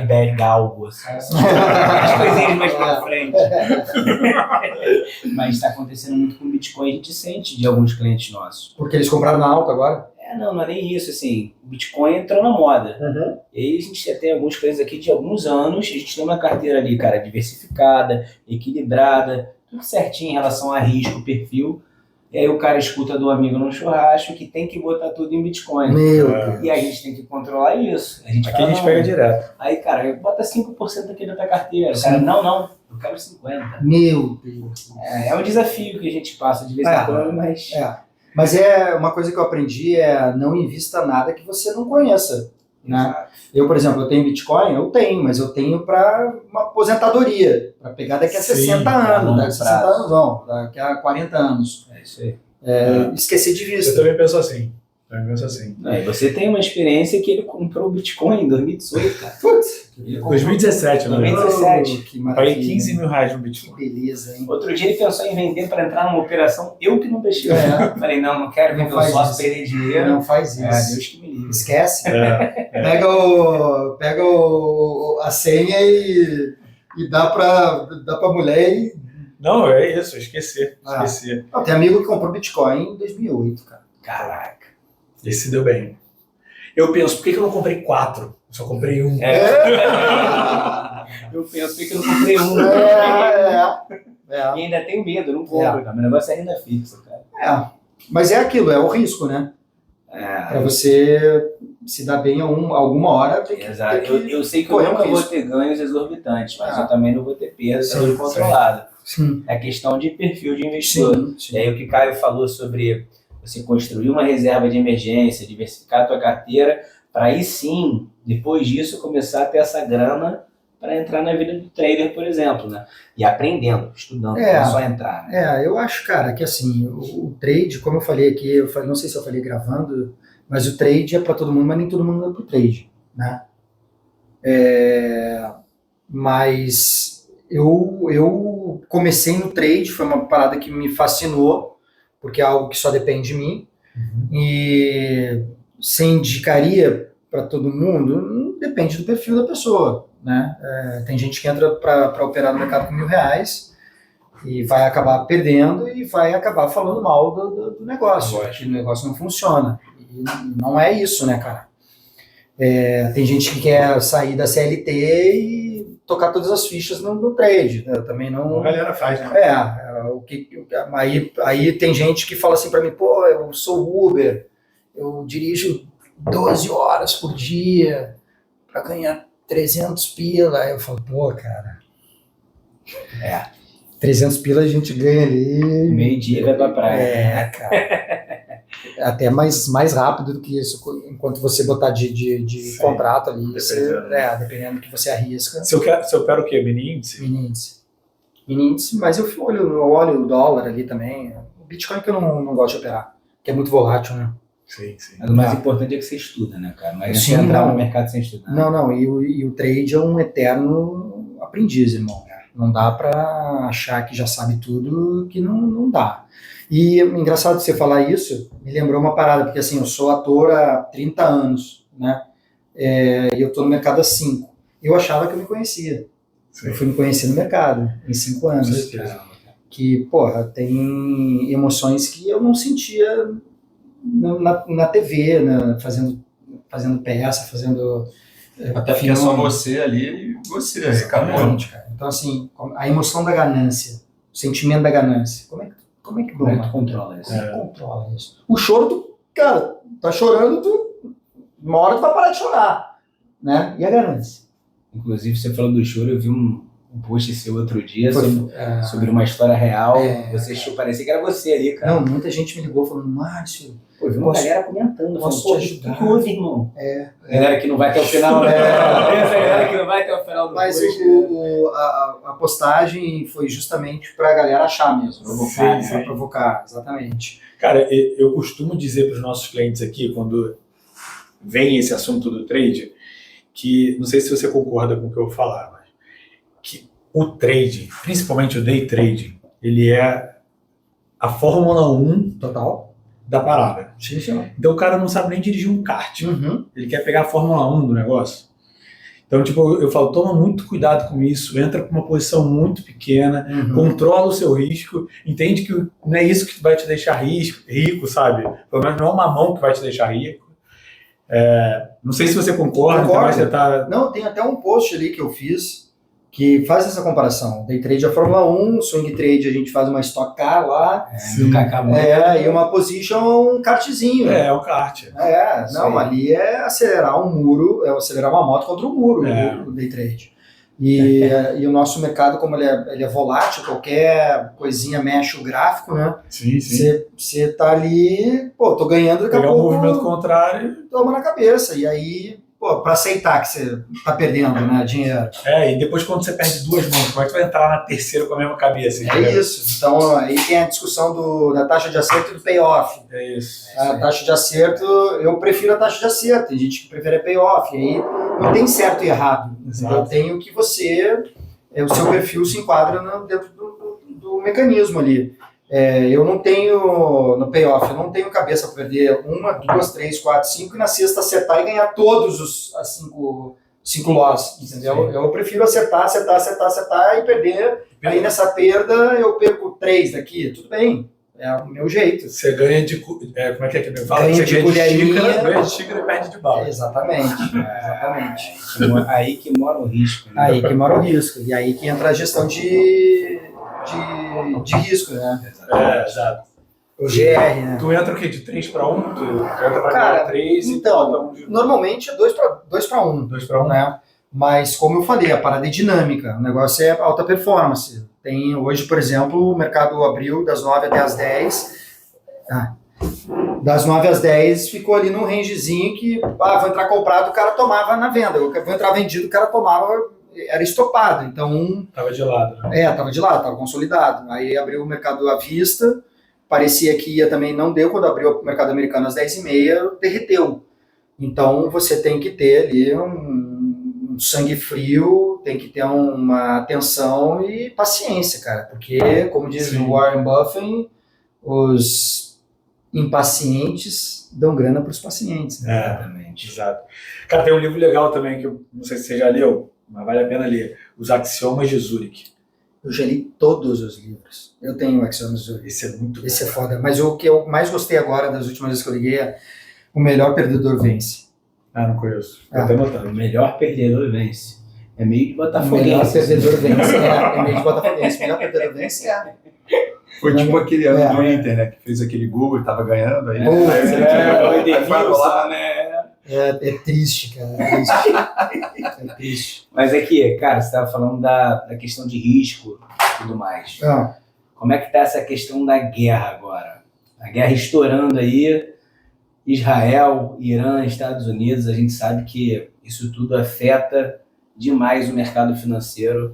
bet galgos. As coisinhas mais pra frente. Mas está acontecendo muito com o Bitcoin, a gente sente de alguns clientes nossos. Porque eles compraram na alta agora? Não é nem isso, assim, o Bitcoin entrou na moda. E aí a gente já tem alguns clientes aqui de alguns anos, a gente tem uma carteira ali, cara, diversificada, equilibrada, tudo certinho em relação a risco, perfil. E aí o cara escuta do amigo no churrasco que tem que botar tudo em Bitcoin. Meu E a gente tem que controlar isso. A gente Aqui fala, a gente não. pega direto. Aí, cara, bota 5% aqui da tua carteira. O cara, não, eu quero 50%. Meu Deus. É um desafio que a gente passa de vez em quando, mas... Mas uma coisa que eu aprendi não invista nada que você não conheça. Né? Eu, por exemplo, eu tenho Bitcoin? Eu tenho, mas eu tenho para uma aposentadoria, para pegar daqui a 60 anos. Daqui a 60 anos não, daqui a 40 anos. É isso aí. Esquecer de Eu vista. também penso assim. E você tem uma experiência que ele comprou o Bitcoin em 2018, cara. Putz, Ele comprou 2017, né? 2017. Que Paguei maravilha. 15 mil reais no Que Bitcoin. beleza, hein? Outro dia ele pensou em vender para entrar numa operação, eu que não deixei. Falei, não quero ver Não meu faz sócio isso. perder dinheiro. Não faz isso. Deus que me livre. Esquece. Pega a senha e dá pra mulher e... Não, é isso, esqueci. Não, tem amigo que comprou Bitcoin em 2008, cara. Caraca. Esse deu bem. Eu penso, por que eu não comprei 4? Eu só comprei 1. Eu penso que eu não comprei um. E ainda tenho medo, não compro, cara. Meu negócio é renda fixa, cara. Mas é aquilo, é o risco, né? Pra você se dar bem alguma hora, tem que... Exato. tem que Eu sei que eu correr um nunca vou risco. ter ganhos exorbitantes, mas eu também não vou ter perda Sim, controlada. Sim. É questão de perfil de investidor. Sim. E aí o que o Caio falou sobre você construir uma reserva de emergência, diversificar a tua carteira, para aí sim, depois disso, começar a ter essa grana para entrar na vida do trader, por exemplo, né? E aprendendo, estudando, não é só entrar. Né? Eu acho, cara, que assim, o trade, como eu falei aqui, não sei se eu falei gravando, mas o trade é para todo mundo, mas nem todo mundo é pro trade, né? Mas eu comecei no trade, foi uma parada que me fascinou, porque é algo que só depende de mim. E você indicaria para todo mundo? Depende do perfil da pessoa, né? Tem gente que entra para operar no mercado com R$1.000 e vai acabar perdendo e vai acabar falando mal do negócio, que o negócio não funciona. E não é isso, né, cara? Tem gente que quer sair da CLT e tocar todas as fichas no trade. Né? Eu também não. A galera faz, né? Aí tem gente que fala assim para mim, pô, eu sou Uber, eu dirijo 12 horas por dia para ganhar 300 pila. Aí eu falo, pô, cara. 300 pila a gente ganha ali. Meio-dia vai pra praia. Cara. Até mais rápido do que isso, enquanto você botar de contrato ali, dependendo do que você arrisca. Você opera o quê? Mini índice? Mini índice, mas eu olho o dólar ali também. O Bitcoin que eu não gosto de operar, que é muito volátil, né? Sim. Mas o mais importante é que você estuda, né, cara? Não é Sim, entrar no mercado sem estudar. Não, e o trade é um eterno aprendiz, irmão. Não dá para achar que já sabe tudo, que não dá. E engraçado você falar isso, me lembrou uma parada, porque assim, eu sou ator há 30 anos, né? E eu tô no mercado há 5. Eu achava que eu me conhecia. Sim. Eu fui me conhecer no mercado, em 5 anos. Que, porra, tem emoções que eu não sentia na TV, né? Fazendo peça, fazendo... Até porque é só você ali e você. Exatamente, cara. Então, assim, a emoção da ganância, o sentimento da ganância, como é que tu controla isso? Como controla isso? O choro, cara, tá chorando, uma hora tu vai parar de chorar, né? E a ganância? Inclusive, você falando do choro, eu vi um post seu outro dia sobre uma história real. Parecia que era você ali, cara. Não, muita gente me ligou falando, Márcio, vi uma galera comentando, posso te ajudar? O que houve, irmão? Galera que não vai até o final, né? Essa galera que não vai até o final do Mas a postagem foi justamente pra galera achar mesmo. Provocar, provocar, exatamente. Cara, eu costumo dizer para os nossos clientes aqui, quando vem esse assunto do trade, que, não sei se você concorda com o que eu vou falar, mas que o trade, principalmente o day trading, ele é a Fórmula 1 total da parada. Sim. Então o cara não sabe nem dirigir um kart. Ele quer pegar a Fórmula 1 do negócio. Então, tipo, eu falo, toma muito cuidado com isso, entra com uma posição muito pequena, controla o seu risco, entende que não é isso que vai te deixar rico, sabe? Pelo menos não é uma mão que vai te deixar rico. Não sei se você concorda, mas você tá... Não, tem até um post ali que eu fiz que faz essa comparação. Day trade é a Fórmula 1, swing trade a gente faz uma Stock Car lá. Do Kaká. E uma position um kartzinho. Um kart. Ali é acelerar um muro, é acelerar uma moto contra um muro, o day trade. E o nosso mercado, como ele é volátil, qualquer coisinha mexe o gráfico, né? Sim. Você tá ali, tô ganhando, daqui a pouco... Pegar um movimento contrário... Toma na cabeça, e aí... pra aceitar que você tá perdendo, né, dinheiro. E depois quando você perde duas mãos, como é que tu vai entrar na terceira com a mesma cabeça? Isso. Então, aí tem a discussão da taxa de acerto e do payoff. A taxa de acerto, eu prefiro a taxa de acerto. Tem gente que prefere payoff. Aí não tem certo e errado. Exato. Eu tenho que o seu perfil se enquadra dentro do mecanismo ali. Eu não tenho, no payoff, eu não tenho cabeça para perder 1, 2, 3, 4, 5 e na sexta acertar e ganhar todos as 5 loss, entendeu? Sim. Eu prefiro acertar e perder. Aí nessa perda eu perco 3 daqui, tudo bem, é o meu jeito. Você ganha de... como é que eu falo? Ganha de colherinha. Ganha de xícara e perde de bala. Exatamente. Aí que mora o risco. Né? Aí que mora o risco. E aí que entra a gestão de risco, né? Exato. O GR, né? Tu entra o quê? De 3 para 1? Tu entra para Cara, 3 então, e bota 1 de... Normalmente é 2 para 1. 2 para 1. Né? Mas, como eu falei, a parada é dinâmica. O negócio é alta performance. Tem hoje, por exemplo, o mercado abriu das 9 até as 10. Das 9 às 10 ficou ali num rangezinho que, vou entrar comprado, o cara tomava na venda. Eu vou entrar vendido, o cara tomava... Era estopado, então... Tava de lado, né? Tava de lado, tava consolidado. Aí abriu o mercado à vista, parecia que ia também, não deu. Quando abriu o mercado americano às 10h30, derreteu. Então você tem que ter ali um sangue frio tem que ter uma atenção e paciência, cara, porque, como diz o Warren Buffett, os impacientes dão grana para os pacientes. Né? Exatamente. Exato. Cara, tem um livro legal também que eu não sei se você já leu, mas vale a pena ler. Os Axiomas de Zurich. Eu já li todos os livros. Eu tenho o Axiomas de Zurich. Esse é muito bom. Esse é foda. Mas o que eu mais gostei agora, das últimas vezes que eu liguei, é O Melhor Perdedor Vence. Ah, não conheço. Vou até anotar. O melhor perdedor vence. É meio de O Melhor Botafoguense. Perdedor Vence. É meio de Botafoguense. O Melhor Perdedor Vence é. Foi tipo aquele ano do Inter, né? Que fez aquele gol e tava ganhando. Aí, Aí foi lá, né? É triste, cara. É triste. É triste. Mas aqui, cara, você estava falando da questão de risco e tudo mais. Ah, Como é que tá essa questão da guerra agora? A guerra estourando aí, Israel, Irã, Estados Unidos, a gente sabe que isso tudo afeta demais o mercado financeiro,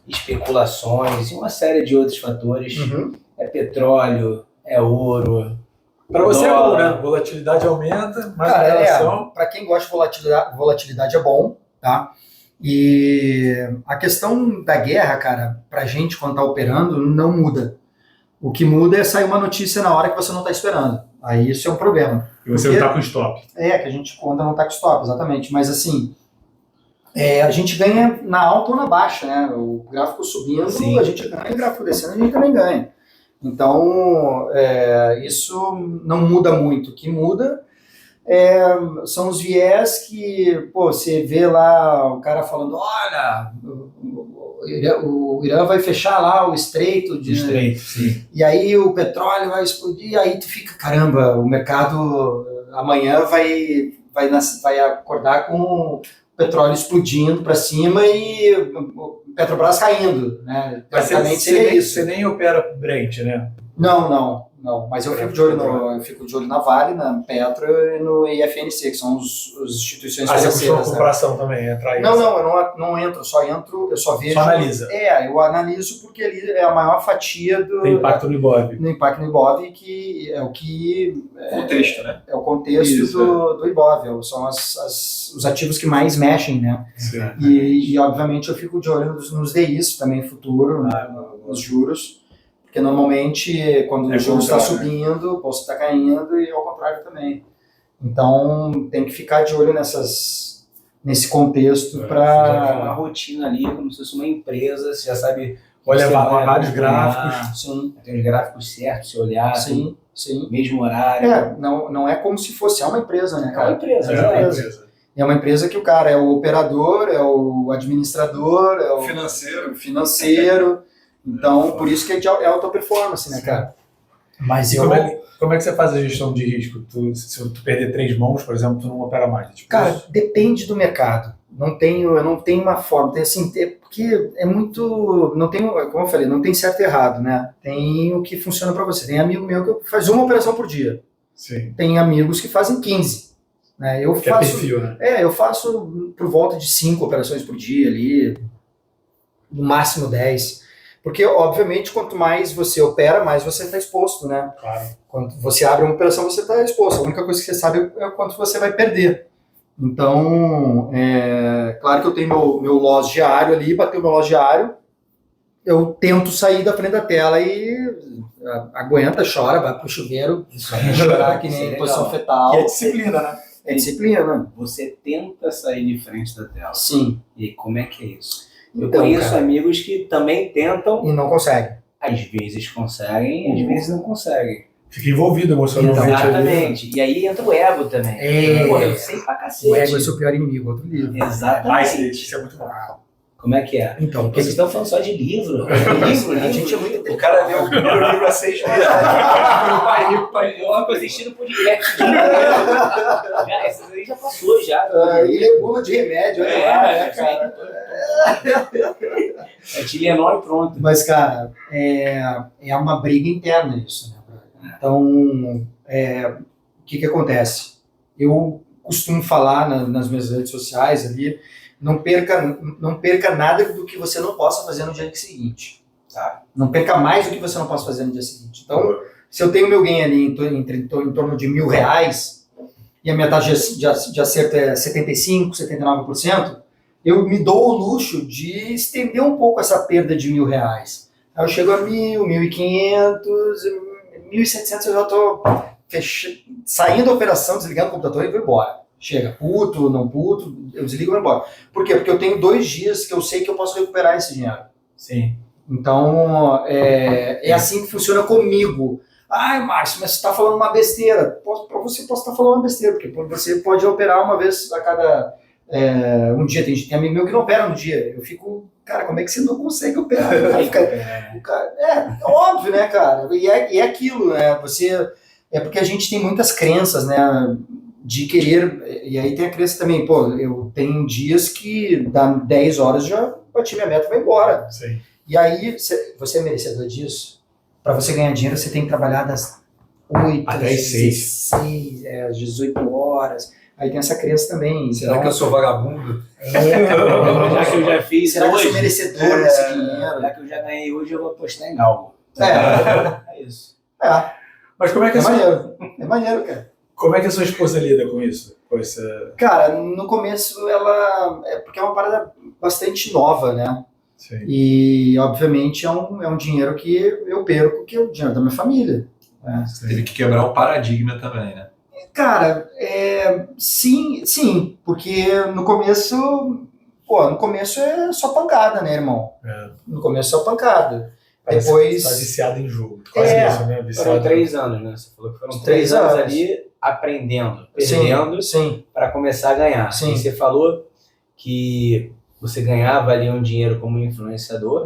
especulações e uma série de outros fatores. uhum. É petróleo, é ouro. Para você é bom, dólar. né? Volatilidade aumenta, mas a Cara, relação... para quem gosta de volatilidade é bom, tá? E a questão da guerra, cara, pra gente quando tá operando, não muda. O que muda é sair uma notícia na hora que você não tá esperando. Aí isso é um problema. E você Porque- não tá com stop. É, que a gente conta não tá com stop, exatamente. Mas assim, a gente ganha na alta ou na baixa, né? O gráfico subindo, Sim. a gente ganha, o gráfico descendo, a gente também ganha. Então, isso não muda muito. O que muda são os viés que, pô, você vê lá o cara falando, olha, o Irã vai fechar lá o estreito de... Estreito, sim. E aí o petróleo vai explodir, aí tu fica, caramba, o mercado amanhã vai acordar com o petróleo explodindo para cima e o Petrobras caindo, né? Mas Teoricamente seria isso. você nem opera Brent, né? Não. Mas eu fico de olho na Vale, na Petro e no IFNC, que são as instituições Ah, você costuma financeiras. Né? comparação também, entrar aí. Não, eu não entro, eu só vejo. Só analisa. Eu analiso porque ali é a maior fatia do Tem impacto no Ibov. no impacto no Ibov, que é o que Contexto, né? é o contexto Isso, do Ibov, são os ativos que mais mexem, né? Sim. E obviamente eu fico de olho nos DIs também futuro, nos juros, porque normalmente quando o juros está subindo, o bolsa está caindo e ao contrário também. Então tem que ficar de olho nesse contexto Já tem uma para... rotina ali, como se fosse uma empresa, você já sabe... Olha, você vai vários acompanhar, gráficos. Sim, tem os gráficos certos, se olhar, sim. mesmo horário. Não é como se fosse uma empresa, né, É uma cara? empresa, É já uma é. empresa. É uma empresa que o cara é o operador, é o administrador, é o financeiro. Então, por isso que é alta performance, né, cara? Mas E como é que você faz a gestão de risco? Se tu perder 3 mãos, por exemplo, tu não opera mais. Tipo, Cara, depende do mercado. Eu não tenho uma forma, porque é muito, não tem, como eu falei, não tem certo e errado, né? Tem o que funciona para você. Tem amigo meu que faz uma operação por dia. sim. Tem amigos que fazem 15. Né? Eu Que é faço, perfil, né? eu faço por volta de 5 operações por dia ali, no máximo 10. Porque, obviamente, quanto mais você opera, mais você está exposto, né? Claro. Quando você abre uma operação, você está exposto. A única coisa que você sabe é o quanto você vai perder. Então, claro que eu tenho meu loss diário ali, bateu meu loss diário, eu tento sair da frente da tela e aguenta, chora, vai pro chuveiro, chorar que nem em posição fetal. E é disciplina, né? É disciplina. Você tenta sair de frente da tela. Sim. E como é que é isso? Eu Então, conheço cara, amigos que também tentam, e não consegue. às vezes conseguem, às vezes não conseguem. Fica envolvido emocionalmente. Exatamente. E aí entra o ego também. Pô, eu sei pra cacete. O ego é seu pior inimigo, outro livro. Ah, Exatamente. isso é muito bom. Como é que é? Então, Vocês estão falando só de livro. Livro, a gente é muito O cara leu o primeiro livro há 6 meses. Pai rico, pai Eu fico assistindo podcast. Já, essas aí já passou, já. ele é bula de remédio, olha lá, né, cara? É Tilenol e pronto. Mas, cara, é uma briga interna isso, né? Então, o que acontece? Eu costumo falar nas minhas redes sociais ali, não perca nada do que você não possa fazer no dia seguinte. Tá? Não perca mais do que você não possa fazer no dia seguinte. Então, se eu tenho meu gain ali em torno de R$1.000 e a minha taxa de acerto é 75%, 79%, eu me dou o luxo de estender um pouco essa perda de R$ 1.000. Aí eu chego a 1.000, 1.500, 1.700 eu já tô saindo da operação, desligando o computador e vou embora. Chega, puto, não puto, eu desligo e vou embora. Por quê? Porque eu tenho 2 dias que eu sei que eu posso recuperar esse dinheiro. Sim. Então, é assim que funciona comigo. Ai, Márcio, mas você está falando uma besteira. Para você, posso estar falando uma besteira, porque você pode operar uma vez a cada um dia. Tem amigo meu que não opera no dia. Eu fico, cara, como é que você não consegue operar? Óbvio, né, cara? E é aquilo, né? É porque a gente tem muitas crenças, né? De querer, e aí tem a crença também, pô, eu tenho dias que dá 10 horas já bati minha meta e vai embora. Sim. E aí, você é merecedor disso? Para você ganhar dinheiro, você tem que trabalhar das 8 até às às 6. 16, às 18 horas. Aí tem essa crença também. Será que eu sou vagabundo? Já que eu já fiz Será que eu hoje, sou merecedor desse dinheiro? já que eu já ganhei hoje, eu vou apostar em algo. É isso. Mas como é que É maneiro, cara. como é que a sua esposa lida com isso? Com essa... Cara, no começo ela... porque é uma parada bastante nova, né? Sim. E, obviamente, é um dinheiro que eu perco, que é o dinheiro da minha família. Né? Você teve que quebrar o paradigma também, né? Cara, sim, porque no começo é só pancada, né, irmão? No começo é só pancada. Depois... Tá viciado em jogo. Quase isso, né? Viciado. Foram 3 anos, né? Você falou que foram 3 3 anos anos ali aprendendo, perdendo, Sim. para começar a ganhar. Sim. E você falou que você ganhava ali um dinheiro como influenciador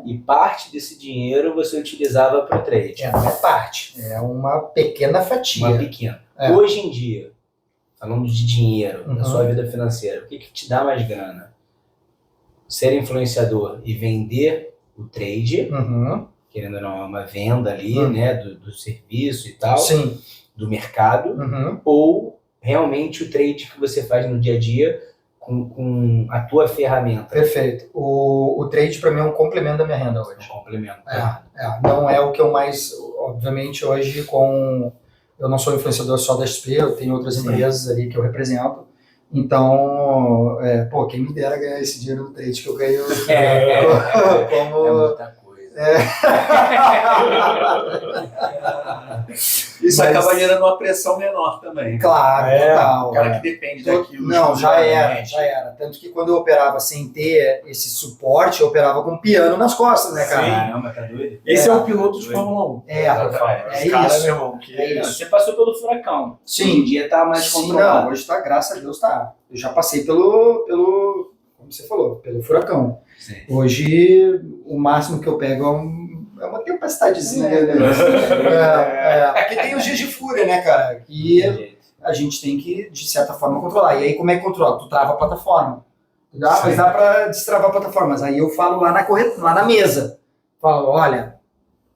e parte desse dinheiro você utilizava para o trade. Não é parte, é uma pequena fatia. Uma pequena. Hoje em dia, falando de dinheiro, na sua vida financeira, o que te dá mais grana? Ser influenciador e vender o trade, querendo ou não, é uma venda ali, né, do serviço e tal, Sim. do mercado, ou realmente o trade que você faz no dia a dia com a tua ferramenta. Perfeito. O trade para mim é um complemento da minha renda hoje. Um complemento. Não é o que eu mais, obviamente hoje eu não sou influenciador só da XP, eu tenho outras empresas ali que eu represento. Então, quem me dera ganhar esse dinheiro no trade que eu ganho como... É muita coisa. Isso acaba gerando uma pressão menor também. Claro, total. O cara que depende daquilo. Não, já era. Tanto que quando eu operava sem ter esse suporte, eu operava com um piano nas costas, né, cara? Caramba, tá doido? Esse é o piloto de Fórmula 1. É Cara, isso. meu irmão, Você passou pelo furacão. Sim. Hoje em dia tá mais controlado. Hoje tá, graças a Deus tá. Eu já passei pelo como você falou, pelo furacão. Sim. Hoje, o máximo que eu pego é uma tempestadezinha. Né? Porque tem os dias de fúria, né, cara? E a gente tem que, de certa forma, controlar. E aí, como é que controla? Tu trava a plataforma. Mas dá pra destravar a plataforma. Mas aí eu falo lá na mesa. Falo, olha,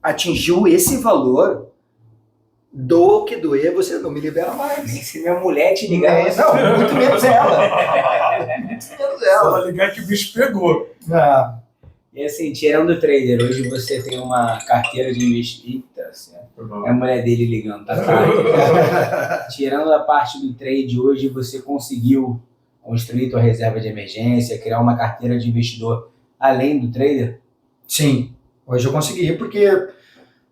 atingiu esse valor, doa o que doer, você não me libera mais. Nem se minha mulher te ligar. Não, muito menos ela. Muito menos ela. Só ligar que o bicho pegou. E assim, tirando o trader, hoje você tem uma carteira de investimento. É a mulher dele ligando, tá claro. Tirando a parte do trade, hoje você conseguiu construir tua reserva de emergência, criar uma carteira de investidor além do trader? Sim, hoje eu consegui, porque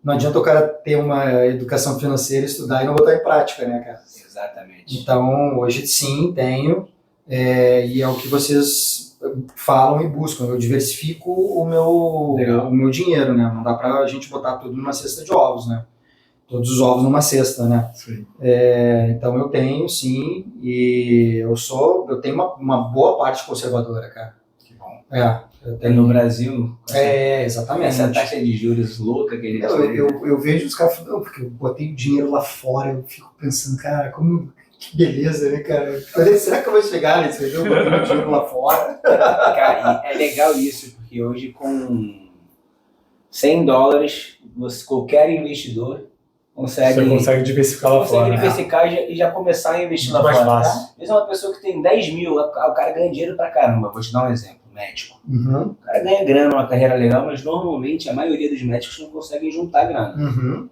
não adianta o cara ter uma educação financeira, estudar e não botar em prática, né, cara? Exatamente. Então, hoje sim, tenho, e é o que vocês falam e buscam. Eu diversifico o meu dinheiro, né? Não dá pra gente botar tudo numa cesta de ovos, né? Todos os ovos numa cesta, né? Sim. Então eu tenho, sim, e eu tenho uma boa parte conservadora, cara. Que bom. Eu tenho No Brasil, exatamente. essa taxa de juros louca que a gente eu vejo os caras falando, porque eu botei o dinheiro lá fora, eu fico pensando, cara, que beleza, né, cara? Será que eu vou chegar nesse aí? Eu botei o dinheiro lá fora. Cara, e é legal isso, porque hoje com $100, qualquer investidor Você consegue diversificar lá fora. Consegue diversificar e já começar a investir muito lá mais fora. fácil. Mas é uma pessoa que tem 10 mil, o cara ganha dinheiro pra caramba. Vou te dar um exemplo, médico. O cara ganha grana, uma carreira legal, mas normalmente a maioria dos médicos não conseguem juntar grana.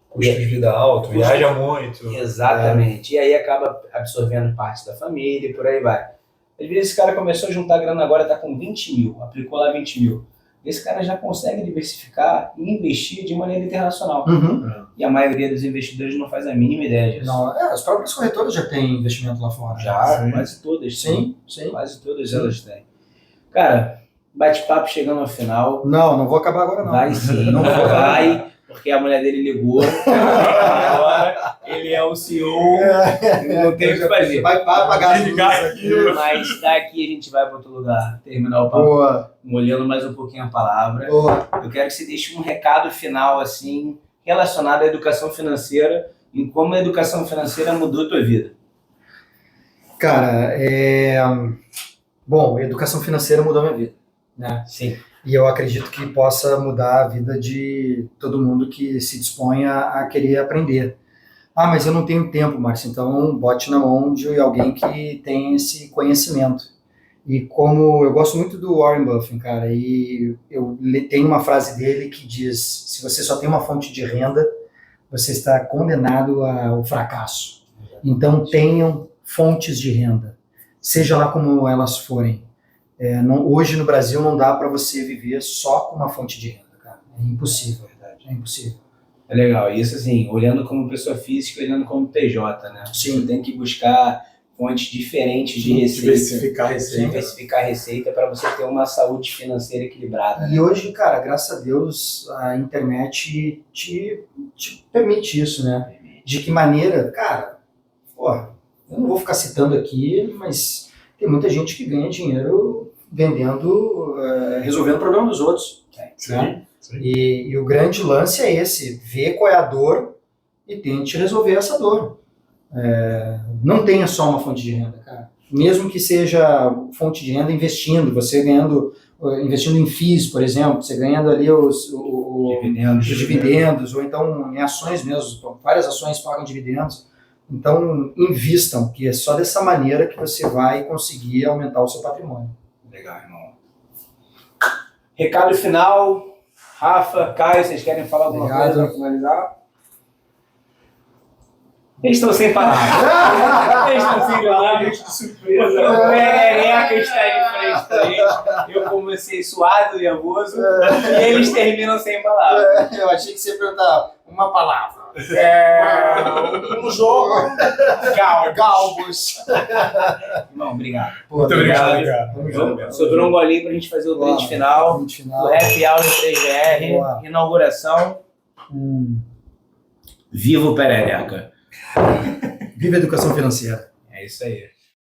Custo de vida alto, viaja muito. Exatamente. E aí acaba absorvendo parte da família e por aí vai. Às vezes esse cara começou a juntar grana agora, está com 20 mil, aplicou lá 20 mil. Esse cara já consegue diversificar e investir de maneira internacional. E a maioria dos investidores não faz a mínima ideia disso. Não, as próprias corretoras já têm investimento lá fora. Já, Sim. quase todas. Sim, sim. Quase todas elas têm. Cara, bate-papo chegando ao final. Não vou acabar agora não. Vai sim, Não vou acabar. vai, porque a mulher dele ligou. Agora ele é o CEO, não tem o que fazer. Vai pagar as Desligar luzes aqui. Mas daqui a gente vai para outro lugar, terminar o papo, Boa, molhando mais um pouquinho a palavra. boa. Eu quero que você deixe um recado final, assim, relacionado à educação financeira e como a educação financeira mudou a tua vida. Cara, bom, a educação financeira mudou minha vida, né? Sim. E eu acredito que possa mudar a vida de todo mundo que se disponha a querer aprender. Ah, mas eu não tenho tempo, Márcio, então bote na mão de alguém que tem esse conhecimento. E como eu gosto muito do Warren Buffett, cara, e eu tenho uma frase dele que diz: se você só tem uma fonte de renda, você está condenado ao fracasso. Então tenham fontes de renda, seja lá como elas forem. Hoje no Brasil não dá para você viver só com uma fonte de renda, cara. É impossível, é impossível. É legal. Isso, assim, olhando como pessoa física, olhando como PJ, né? Sim. Você tem que buscar fontes diferentes de receita. Diversificar a receita. Diversificar a receita para você ter uma saúde financeira equilibrada. Né? E hoje, cara, graças a Deus, a internet te permite isso, né? De que maneira, cara, porra, eu não vou ficar citando aqui, mas tem muita gente que ganha dinheiro vendendo, resolvendo o problema dos outros. Né? Sim. E o grande lance é esse, ver qual é a dor e tente resolver essa dor. Não tenha só uma fonte de renda, cara. Mesmo que seja fonte de renda investindo, você investindo em FIIs, por exemplo, você ganhando ali os dividendos, ou então em ações mesmo, várias ações pagam dividendos. Então, invistam, que é só dessa maneira que você vai conseguir aumentar o seu patrimônio. Legal, irmão. Recado final, Rafa, Caio, vocês querem falar alguma Obrigado. coisa para finalizar? Eles estão sem palavras. Eles estão sem palavras. De surpresa. O Perereca está de frente pra gente. Eu comecei suado, nervoso, e eles terminam sem palavras. Eu achei que você ia perguntar uma palavra. Um jogo. Galgos. Irmão, obrigado. Muito obrigado, cara. Sobrou um golinho pra gente fazer o brinde final do Happy Hour 3VR. Boa. Inauguração. Viva o Perereca. Viva a educação financeira. É isso aí.